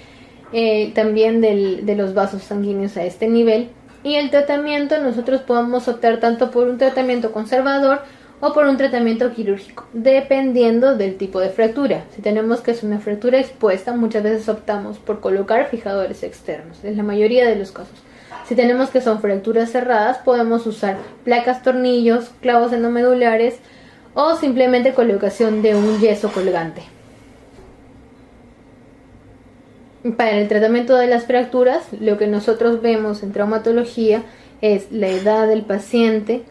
también de los vasos sanguíneos a este nivel. Y el tratamiento, nosotros podemos optar tanto por un tratamiento conservador o por un tratamiento quirúrgico, dependiendo del tipo de fractura. Si tenemos que es una fractura expuesta, muchas veces optamos por colocar fijadores externos, en la mayoría de los casos. Si tenemos que son fracturas cerradas, podemos usar placas, tornillos, clavos endomedulares o simplemente colocación de un yeso colgante. Para el tratamiento de las fracturas, lo que nosotros vemos en traumatología es la edad del paciente,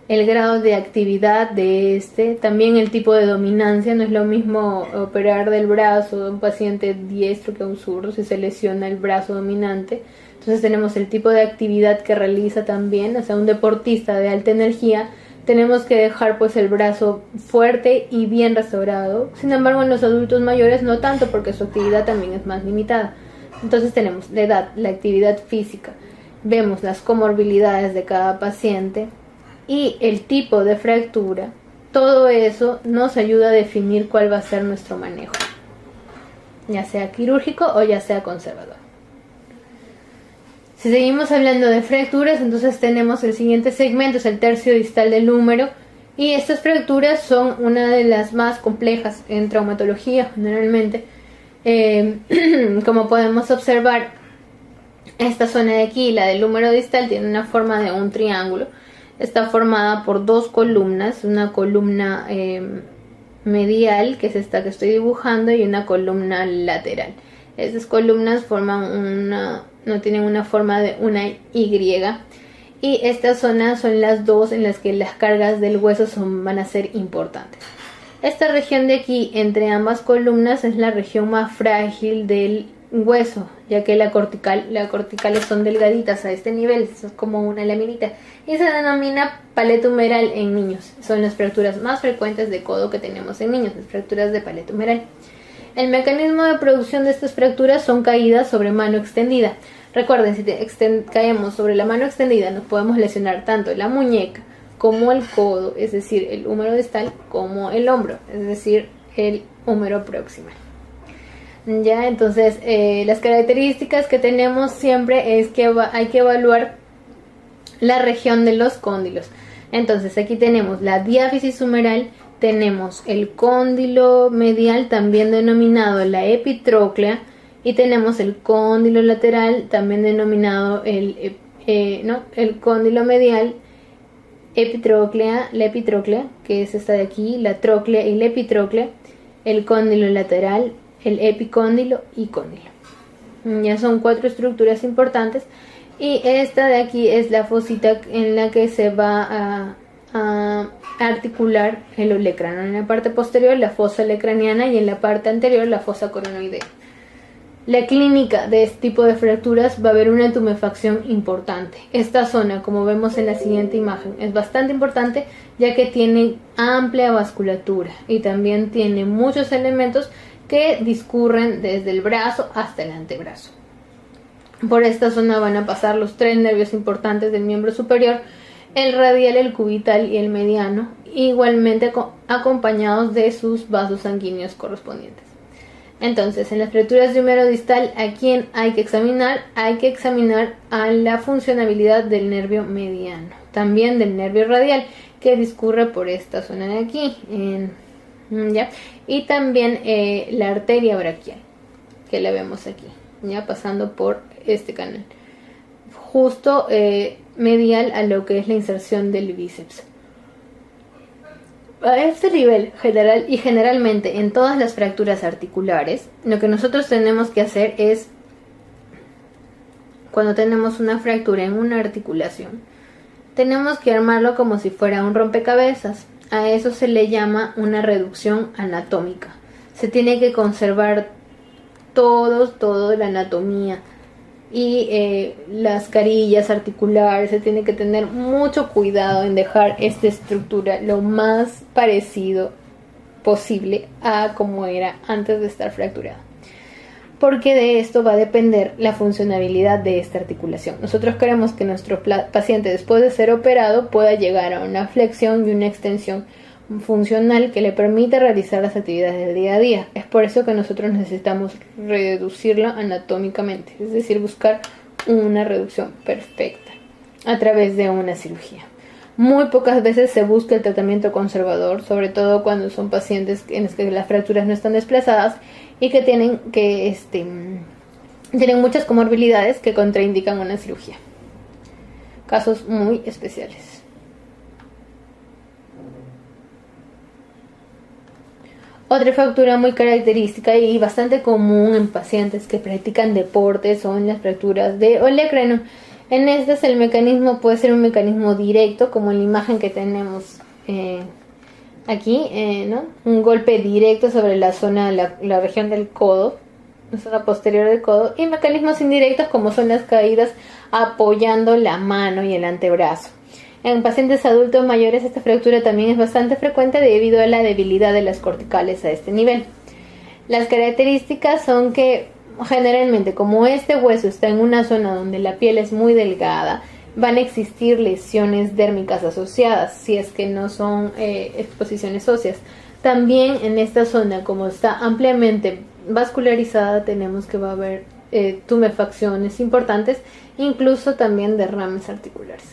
el grado de actividad de también el tipo de dominancia. No es lo mismo operar del brazo de un paciente diestro que un zurdo si se lesiona el brazo dominante. Entonces tenemos el tipo de actividad que realiza también, o sea, un deportista de alta energía, tenemos que dejar pues el brazo fuerte y bien restaurado. Sin embargo, en los adultos mayores no tanto, porque su actividad también es más limitada. Entonces tenemos la edad, la actividad física, vemos las comorbilidades de cada paciente y el tipo de fractura. Todo eso nos ayuda a definir cuál va a ser nuestro manejo. ya sea quirúrgico o ya sea conservador. Si seguimos hablando de fracturas, entonces tenemos el siguiente segmento, es el tercio distal del húmero, y estas fracturas son una de las más complejas en traumatología generalmente. Como podemos observar, esta zona de aquí, la del húmero distal, tiene una forma de un triángulo. Está formada por dos columnas, una columna medial, que es esta que estoy dibujando, y una columna lateral. Estas columnas no tienen una forma de una Y, y estas zonas son las dos en las que las cargas del hueso van a ser importantes. Esta región de aquí, entre ambas columnas, es la región más frágil del hueso, ya que las corticales son delgaditas a este nivel, es como una laminita, y se denomina paleta humeral en niños. Son las fracturas más frecuentes de codo que tenemos en niños, las fracturas de paleta humeral. El mecanismo de producción de estas fracturas son caídas sobre mano extendida. Recuerden, si caemos sobre la mano extendida, nos podemos lesionar tanto la muñeca como el codo, es decir, el húmero distal, como el hombro, es decir, el húmero proximal. Ya, entonces, las características que tenemos siempre es que hay que evaluar la región de los cóndilos. Entonces, aquí tenemos la diáfisis humeral, tenemos el cóndilo medial, también denominado la epitróclea, y tenemos el cóndilo lateral, también denominado el cóndilo medial, la epitróclea, que es esta de aquí, la tróclea y la epitróclea, el cóndilo lateral, el epicóndilo y cóndilo. Ya son 4 estructuras importantes, y esta de aquí es la fosita en la que se va a articular el olecrano. En la parte posterior la fosa olecraniana y en la parte anterior la fosa coronoidea. La clínica de este tipo de fracturas va a haber una tumefacción importante. Esta zona, como vemos en la siguiente imagen, es bastante importante ya que tiene amplia vasculatura y también tiene muchos elementos que discurren desde el brazo hasta el antebrazo. Por esta zona van a pasar los 3 nervios importantes del miembro superior, el radial, el cubital y el mediano, igualmente acompañados de sus vasos sanguíneos correspondientes. Entonces, en las fracturas de húmero distal, ¿a quién hay que examinar? Hay que examinar a la funcionabilidad del nervio mediano, también del nervio radial, que discurre por esta zona de aquí, ¿ya? Y también la arteria braquial, que la vemos aquí, ya pasando por este canal, justo medial a lo que es la inserción del bíceps. A este nivel general y generalmente en todas las fracturas articulares, lo que nosotros tenemos que hacer es, cuando tenemos una fractura en una articulación, tenemos que armarlo como si fuera un rompecabezas. A eso se le llama una reducción anatómica. Se tiene que conservar toda la anatomía y las carillas articulares. Se tiene que tener mucho cuidado en dejar esta estructura lo más parecido posible a como era antes de estar fracturada, porque de esto va a depender la funcionabilidad de esta articulación. Nosotros queremos que nuestro paciente, después de ser operado, pueda llegar a una flexión y una extensión funcional que le permita realizar las actividades del día a día. Es por eso que nosotros necesitamos reducirlo anatómicamente, es decir, buscar una reducción perfecta a través de una cirugía. Muy pocas veces se busca el tratamiento conservador, sobre todo cuando son pacientes en los que las fracturas no están desplazadas y que tienen muchas comorbilidades que contraindican una cirugía. Casos muy especiales. Otra fractura muy característica y bastante común en pacientes que practican deporte son las fracturas de olecrano. En estas el mecanismo puede ser un mecanismo directo, como en la imagen que tenemos aquí, ¿no? Un golpe directo sobre la zona, la región del codo, la zona posterior del codo, y mecanismos indirectos como son las caídas apoyando la mano y el antebrazo. En pacientes adultos mayores esta fractura también es bastante frecuente debido a la debilidad de las corticales a este nivel. Las características son que generalmente, como este hueso está en una zona donde la piel es muy delgada, van a existir lesiones dérmicas asociadas, si es que no son exposiciones óseas. También en esta zona, como está ampliamente vascularizada, tenemos que va a haber tumefacciones importantes, incluso también derrames articulares.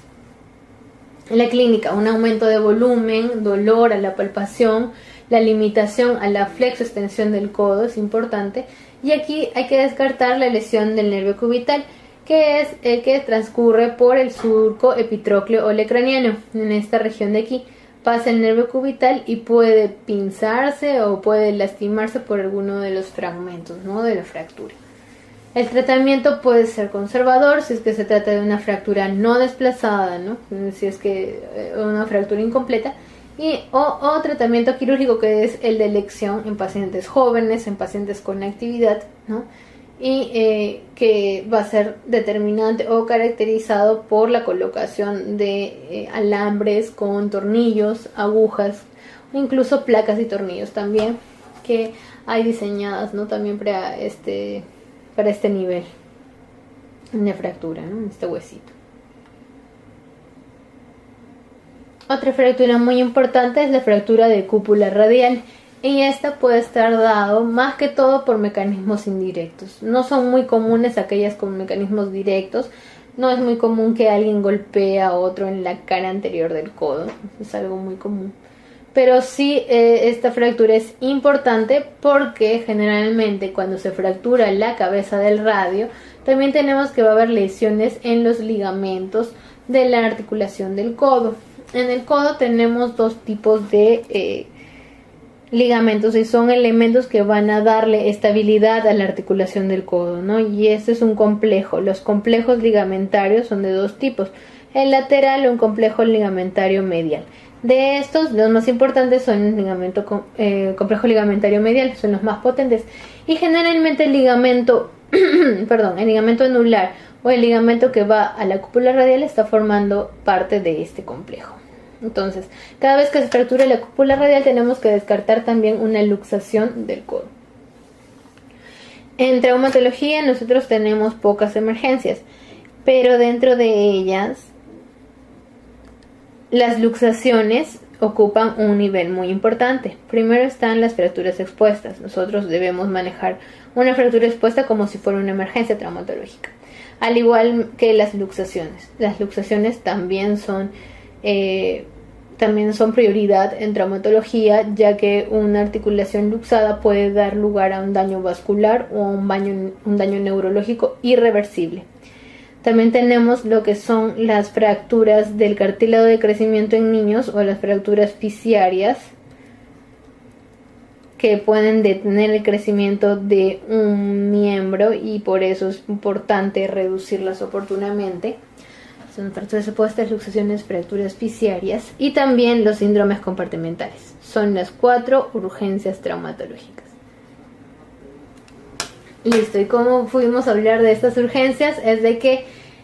En la clínica, un aumento de volumen, dolor a la palpación, la limitación a la flexo-extensión del codo es importante, y aquí hay que descartar la lesión del nervio cubital, que es el que transcurre por el surco epitrócleo olecraniano. En esta región de aquí pasa el nervio cubital y puede pinzarse o puede lastimarse por alguno de los fragmentos, ¿no?, de la fractura. El tratamiento puede ser conservador si es que se trata de una fractura no desplazada, ¿no?, si es que una fractura incompleta, o tratamiento quirúrgico, que es el de elección en pacientes jóvenes, en pacientes con actividad, ¿no?, y que va a ser determinante o caracterizado por la colocación de alambres con tornillos, agujas, o incluso placas y tornillos también, que hay diseñadas, ¿no?, también para este nivel de fractura, ¿no?, este huesito. Otra fractura muy importante es la fractura de cúpula radial, y esta puede estar dado más que todo por mecanismos indirectos. No son muy comunes aquellas con mecanismos directos. No es muy común que alguien golpee a otro en la cara anterior del codo, es algo muy común. Pero sí, esta fractura es importante porque generalmente cuando se fractura la cabeza del radio, también tenemos que va a haber lesiones en los ligamentos de la articulación del codo. En el codo tenemos dos tipos de ligamentos, y son elementos que van a darle estabilidad a la articulación del codo, ¿no? Y este es un complejo. Los complejos ligamentarios son de dos tipos: el lateral o un complejo ligamentario medial. De estos, los más importantes son el complejo ligamentario medial, son los más potentes, y generalmente el ligamento el ligamento anular o el ligamento que va a la cúpula radial está formando parte de este complejo. Entonces, cada vez que se fracture la cúpula radial tenemos que descartar también una luxación del codo. En traumatología nosotros tenemos pocas emergencias, pero dentro de ellas las luxaciones ocupan un nivel muy importante. Primero están las fracturas expuestas. Nosotros debemos manejar una fractura expuesta como si fuera una emergencia traumatológica, al igual que las luxaciones. Las luxaciones también son prioridad en traumatología, ya que una articulación luxada puede dar lugar a un daño vascular o un daño neurológico irreversible. También tenemos lo que son las fracturas del cartílago de crecimiento en niños o las fracturas fisiarias, que pueden detener el crecimiento de un miembro, y por eso es importante reducirlas oportunamente. Son fracturas expuestas, luxaciones, fracturas fisiarias, y también los síndromes compartimentales. Son las 4 urgencias traumatológicas. Listo, y como fuimos a hablar de estas urgencias, es de que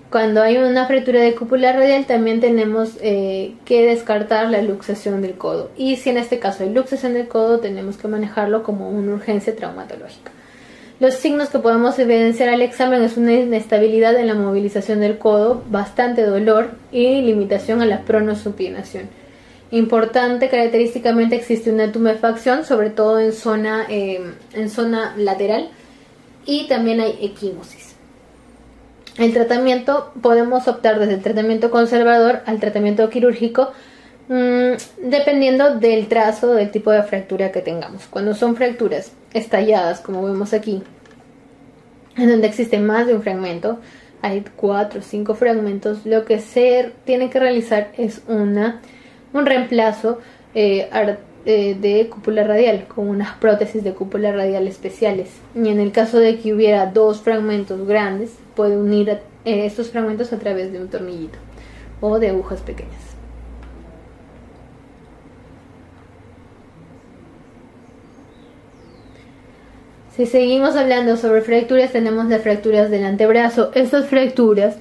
cuando hay una fractura de cúpula radial también tenemos que descartar la luxación del codo. Y si en este caso hay luxación del codo, tenemos que manejarlo como una urgencia traumatológica. Los signos que podemos evidenciar al examen es una inestabilidad en la movilización del codo, bastante dolor y limitación a la pronosupinación. Importante, característicamente existe una tumefacción, sobre todo en zona lateral, y también hay equimosis. El tratamiento, podemos optar desde el tratamiento conservador al tratamiento quirúrgico, dependiendo del trazo, del tipo de fractura que tengamos. Cuando son fracturas estalladas, como vemos aquí, en donde existe más de un fragmento, hay 4 o 5 fragmentos, lo que se tiene que realizar es un reemplazo de cúpula radial con unas prótesis de cúpula radial especiales. Y en el caso de que hubiera 2 fragmentos grandes, puede unir estos fragmentos a través de un tornillito o de agujas pequeñas. Si seguimos hablando sobre fracturas, tenemos las fracturas del antebrazo. Estas fracturas,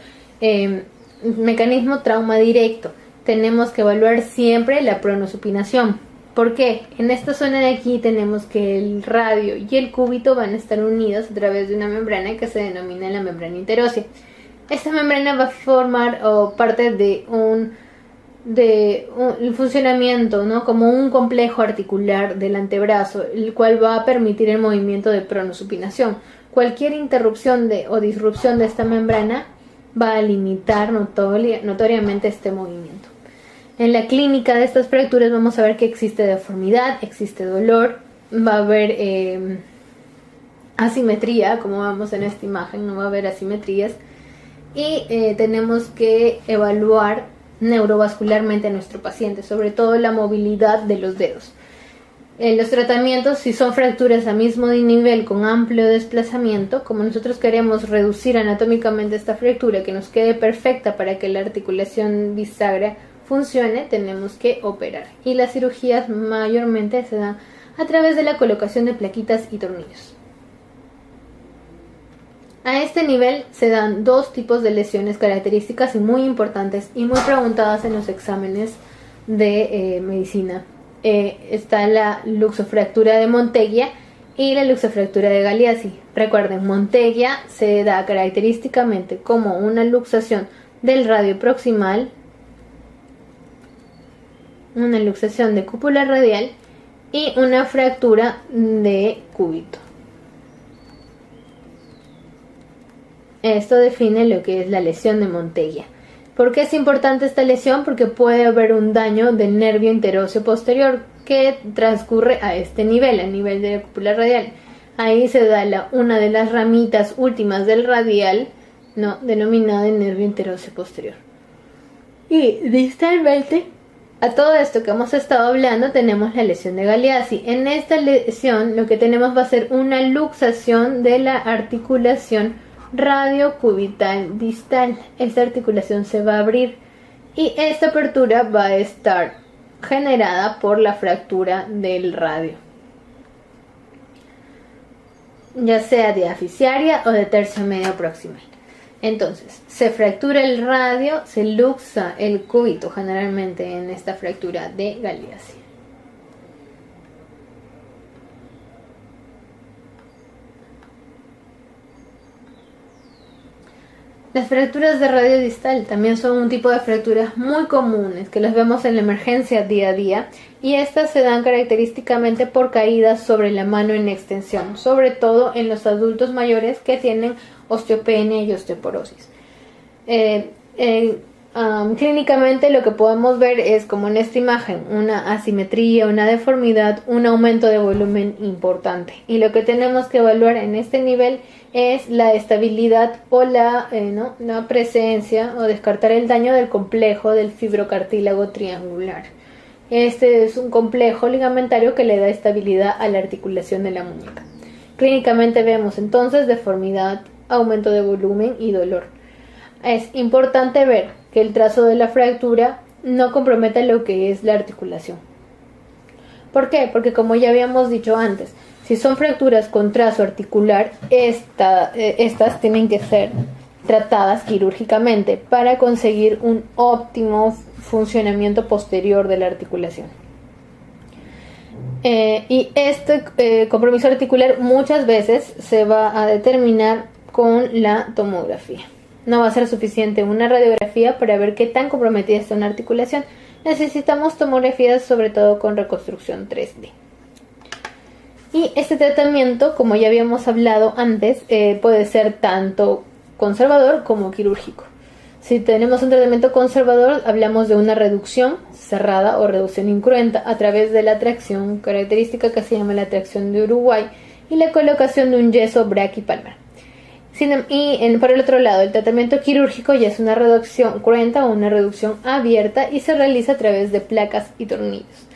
mecanismo trauma directo, tenemos que evaluar siempre la pronosupinación. ¿Por qué? En esta zona de aquí tenemos que el radio y el cúbito van a estar unidos a través de una membrana que se denomina la membrana interósea. Esta membrana va a formar parte de el funcionamiento, ¿no? Como un complejo articular del antebrazo, el cual va a permitir el movimiento de pronosupinación. Cualquier interrupción o disrupción de esta membrana va a limitar notoriamente este movimiento. En la clínica de estas fracturas vamos a ver que existe deformidad, existe dolor, va a haber asimetría, como vemos en esta imagen, no va a haber asimetrías, y tenemos que evaluar neurovascularmente a nuestro paciente, sobre todo la movilidad de los dedos. Los tratamientos, si son fracturas a mismo nivel con amplio desplazamiento, como nosotros queremos reducir anatómicamente esta fractura, que nos quede perfecta para que la articulación bisagra funcione, tenemos que operar. Y las cirugías mayormente se dan a través de la colocación de plaquitas y tornillos. A este nivel se dan dos tipos de lesiones características y muy importantes y muy preguntadas en los exámenes de medicina. Está la luxofractura de Monteggia y la luxofractura de Galeazzi. Recuerden, Monteggia se da característicamente como una luxación del radio proximal, una luxación de cúpula radial y una fractura de cúbito. Esto define lo que es la lesión de Monteggia. ¿Por qué es importante esta lesión? Porque puede haber un daño del nervio interóseo posterior que transcurre a este nivel, al nivel de la cúpula radial. Ahí se da una de las ramitas últimas del radial, denominada el nervio interóseo posterior. Y distalmente a todo esto que hemos estado hablando tenemos la lesión de Galeazzi. En esta lesión lo que tenemos va a ser una luxación de la articulación radiocubital distal. Esta articulación se va a abrir y esta apertura va a estar generada por la fractura del radio, ya sea diaficiaria o de tercio medio proximal. Entonces, se fractura el radio, se luxa el cúbito generalmente en esta fractura de Galeazzi. Las fracturas de radio distal también son un tipo de fracturas muy comunes que las vemos en la emergencia día a día, y estas se dan característicamente por caídas sobre la mano en extensión, sobre todo en los adultos mayores que tienen osteopenia y osteoporosis. Clínicamente lo que podemos ver es, como en esta imagen, una asimetría, una deformidad, un aumento de volumen importante, y lo que tenemos que evaluar en este nivel es la estabilidad o la presencia o descartar el daño del complejo del fibrocartílago triangular. Este es un complejo ligamentario que le da estabilidad a la articulación de la muñeca. Clínicamente vemos entonces deformidad, aumento de volumen y dolor. Es importante ver que el trazo de la fractura no comprometa lo que es la articulación. ¿Por qué? Porque, como ya habíamos dicho antes, si son fracturas con trazo articular, estas tienen que ser tratadas quirúrgicamente para conseguir un óptimo funcionamiento posterior de la articulación. Y este compromiso articular muchas veces se va a determinar con la tomografía. No va a ser suficiente una radiografía para ver qué tan comprometida está una articulación. Necesitamos tomografías, sobre todo con reconstrucción 3D. Y este tratamiento, como ya habíamos hablado antes, puede ser tanto conservador como quirúrgico. Si tenemos un tratamiento conservador, hablamos de una reducción cerrada o reducción incruenta a través de la tracción característica que se llama la tracción de Uruguay y la colocación de un yeso braquipalmar. Por el otro lado, el tratamiento quirúrgico ya es una reducción cruenta o una reducción abierta y se realiza a través de placas y tornillos.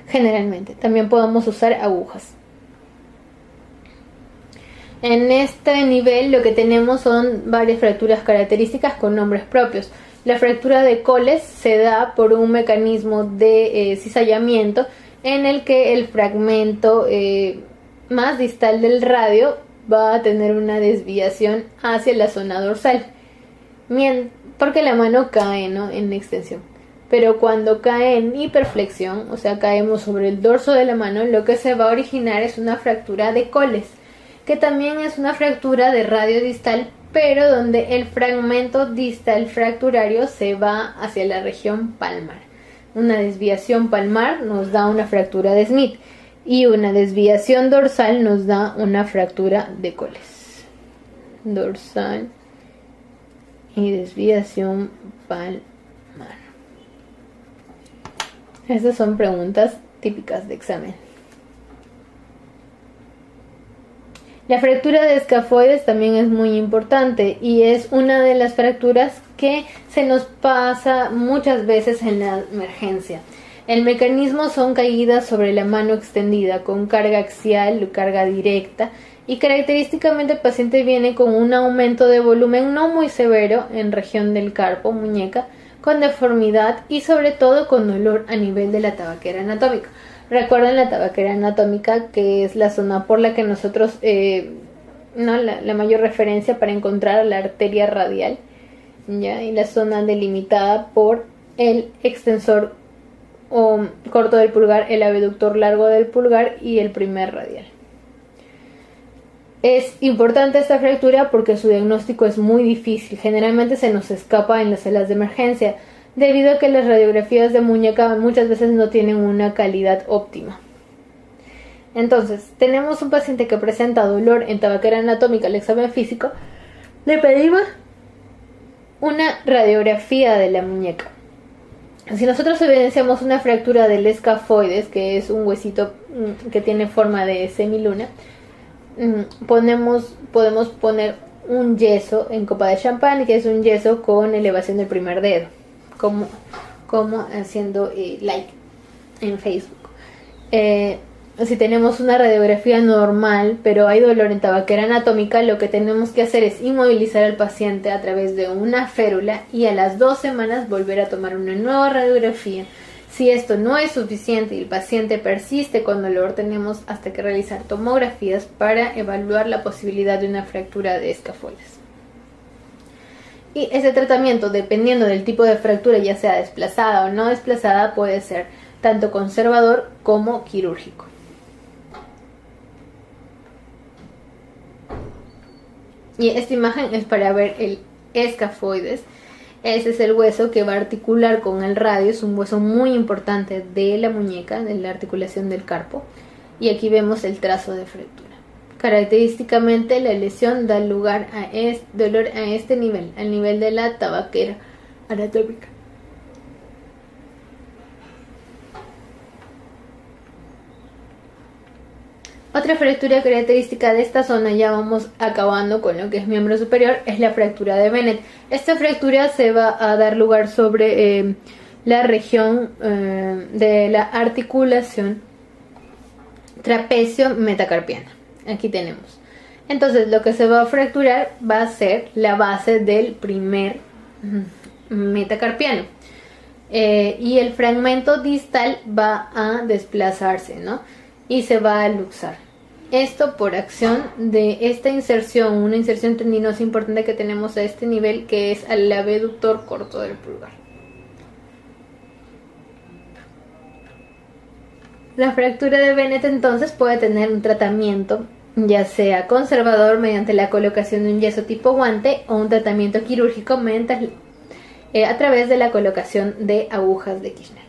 Generalmente, también podemos usar agujas. En este nivel lo que tenemos son varias fracturas características con nombres propios. La fractura de Coles se da por un mecanismo de cizallamiento en el que el fragmento más distal del radio va a tener una desviación hacia la zona dorsal, porque la mano cae, en extensión. Pero cuando cae en hiperflexión, o sea, caemos sobre el dorso de la mano, lo que se va a originar es una fractura de Coles, que también es una fractura de radio distal, pero donde el fragmento distal fracturario se va hacia la región palmar. Una desviación palmar nos da una fractura de Smith y una desviación dorsal nos da una fractura de Coles. Dorsal y desviación palmar. Estas son preguntas típicas de examen. La fractura de escafoides también es muy importante y es una de las fracturas que se nos pasa muchas veces en la emergencia. El mecanismo son caídas sobre la mano extendida con carga axial o carga directa y característicamente el paciente viene con un aumento de volumen no muy severo en región del carpo, muñeca, con deformidad y sobre todo con dolor a nivel de la tabaquera anatómica. Recuerden la tabaquera anatómica, que es la zona por la que nosotros, la mayor referencia para encontrar la arteria radial, ¿ya? Y la zona delimitada por el extensor o corto del pulgar, el abductor largo del pulgar y el primer radial. Es importante esta fractura porque su diagnóstico es muy difícil. Generalmente se nos escapa en las salas de emergencia, debido a que las radiografías de muñeca muchas veces no tienen una calidad óptima. Entonces, tenemos un paciente que presenta dolor en tabaquera anatómica al examen físico, le pedimos una radiografía de la muñeca. Si nosotros evidenciamos una fractura del escafoides, que es un huesito que tiene forma de semiluna, podemos poner un yeso en copa de champán, que es un yeso con elevación del primer dedo, como haciendo like en Facebook. Si tenemos una radiografía normal, pero hay dolor en tabaquera anatómica, lo que tenemos que hacer es inmovilizar al paciente a través de una férula y a las 2 semanas volver a tomar una nueva radiografía. Si esto no es suficiente y el paciente persiste con dolor, tenemos hasta que realizar tomografías para evaluar la posibilidad de una fractura de escafoides. Y ese tratamiento, dependiendo del tipo de fractura, ya sea desplazada o no desplazada, puede ser tanto conservador como quirúrgico. Y esta imagen es para ver el escafoides. Ese es el hueso que va a articular con el radio, es un hueso muy importante de la muñeca, de la articulación del carpo. Y aquí vemos el trazo de fractura. Característicamente la lesión da lugar a dolor a este nivel, al nivel de la tabaquera anatómica. Otra fractura característica de esta zona, ya vamos acabando con lo que es miembro superior, es la fractura de Bennett. Esta fractura se va a dar lugar sobre la región de la articulación trapecio metacarpiana. Aquí tenemos. Entonces lo que se va a fracturar va a ser la base del primer metacarpiano. Y el fragmento distal va a desplazarse, ¿no? Y se va a luxar. Esto por acción de esta inserción, una inserción tendinosa importante que tenemos a este nivel, que es al abductor corto del pulgar. La fractura de Bennett entonces puede tener un tratamiento, ya sea conservador mediante la colocación de un yeso tipo guante o un tratamiento quirúrgico a través de la colocación de agujas de Kirchner.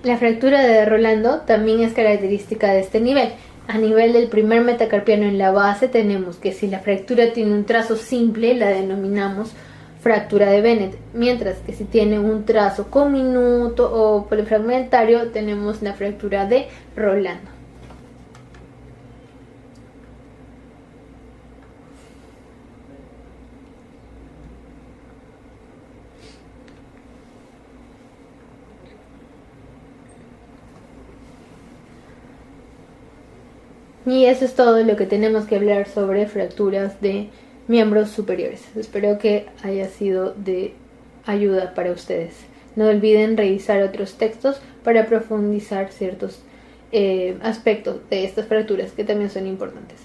La fractura de Rolando también es característica de este nivel. A nivel del primer metacarpiano en la base tenemos que si la fractura tiene un trazo simple la denominamos fractura de Bennett, mientras que si tiene un trazo comminuto o polifragmentario tenemos la fractura de Rolando. Y eso es todo lo que tenemos que hablar sobre fracturas de miembros superiores. Espero que haya sido de ayuda para ustedes. No olviden revisar otros textos para profundizar ciertos aspectos de estas fracturas que también son importantes.